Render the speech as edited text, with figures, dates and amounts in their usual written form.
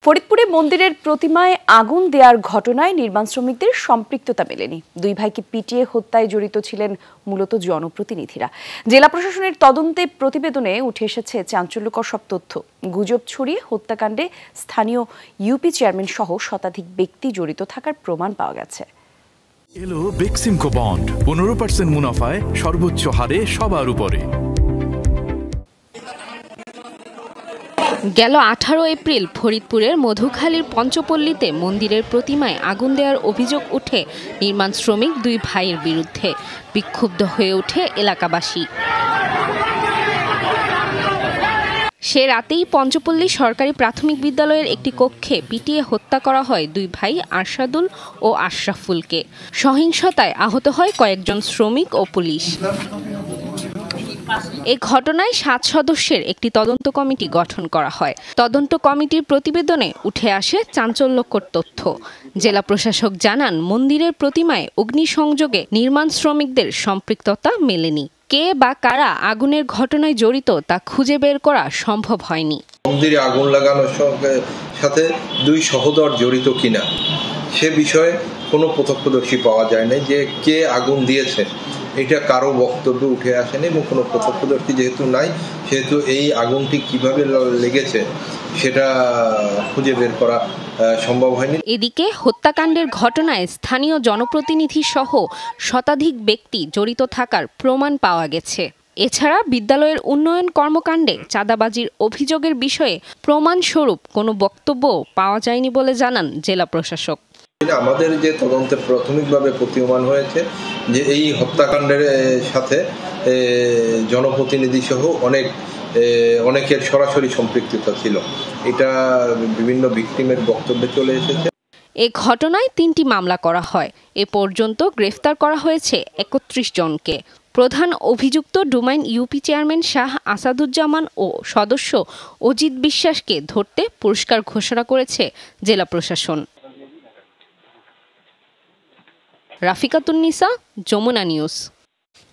ফরিদপুরে মন্দিরের প্রতিমায় আগুন দেওয়ার ঘটনায় নির্মাণ শ্রমিকদের সম্পৃক্ততা মেলেনি। দুই ভাইকে পিটিয়ে হত্যায় জড়িত ছিলেন মূলত জনপ্রতিনিধিরা। জেলা প্রশাসনের তদন্তে প্রতিবেদনে উঠে এসেছে চাঞ্চল্যকর সব তথ্য। গুজব ছড়িয়ে হত্যাকাণ্ডে স্থানীয় ইউপি চেয়ারম্যান সহ শতাধিক ব্যক্তি জড়িত থাকার প্রমাণ পাওয়া গেছে। এলো বেক্সিমকো বন্ড 15% মুনাফায় সর্বোচ্চ হারে সবার উপরে। গেল 18 এপ্রিল ফরিদপুরের মধুখালীর পঞ্চপল্লীতে মন্দিরের প্রতিমায় আগুন দেওয়ার অভিযোগ উঠে নির্মাণ শ্রমিক দুই ভাইয়ের বিরুদ্ধে। বিক্ষুব্ধ হয়ে ওঠে এলাকাবাসী। সে রাতেই পঞ্চপল্লী সরকারি প্রাথমিক বিদ্যালয়ের একটি কক্ষে পিটিয়ে হত্যা করা হয় দুই ভাই আরশাদুল ও আশরাফুলকে। সহিংসতায় আহত হয় কয়েকজন শ্রমিক ও পুলিশ। এ ঘটনায় 7 সদস্যের একটি তদন্ত কমিটি গঠন করা হয়। তদন্ত কমিটির প্রতিবেদনে উঠে আসে চাঞ্চল্যকর তথ্য। জেলা প্রশাসক জানান, মন্দিরের প্রতিমায় অগ্নিসংযোগে নির্মাণ শ্রমিকদের সম্পৃক্ততা মেলেনি। কে বা কারা আগুনের ঘটনায় জড়িত তা খুঁজে বের করা সম্ভব হয়নি। মন্দিরে আগুন লাগানোর সাথে দুই সহোদর জড়িত কিনা সে বিষয়ে কোনো প্রত্যক্ষদর্শী পাওয়া যায় না। যে কে আগুন দিয়েছে এটা কারো বক্তব্য উঠে আসেনি এবং কোনো প্রত্যক্ষদর্শী যেহেতু নাই, সেহেতু এই আগুনটি কিভাবে লেগেছে সেটা খুঁজে বের করা সম্ভব হয়নি। এদিকে হত্যাকাণ্ডের ঘটনায় স্থানীয় জনপ্রতিনিধি সহ শতাধিক ব্যক্তি জড়িত থাকার প্রমাণ পাওয়া গেছে। এছাড়া বিদ্যালয়ের উন্নয়ন কর্মকাণ্ডে চাঁদাবাজির অভিযোগের বিষয়ে প্রমাণস্বরূপ কোনো বক্তব্য পাওয়া যায়নি বলে জানান জেলা প্রশাসক। আমাদের যে তদন্তে প্রাথমিকভাবে প্রতীয়মান হয়েছে যে এই হত্যাকাণ্ডের সাথে জনপ্রতিনিধি সহ অনেকের সরাসরি সম্পৃক্ততা ছিল। এটা বিভিন্ন ভিকটিমের বক্তব্যে চলে এসেছে। এ ঘটনায় 3টি মামলা করা হয়। এ পর্যন্ত গ্রেফতার করা হয়েছে 31 জনকে। প্রধান অভিযুক্ত ডুমাইন ইউপি চেয়ারম্যান শাহ আসাদুজ্জামান ও সদস্য অজিত বিশ্বাসকে ধরতে পুরস্কার ঘোষণা করেছে জেলা প্রশাসন। রাফিকাতুন নিসা, যমুনা নিউজ।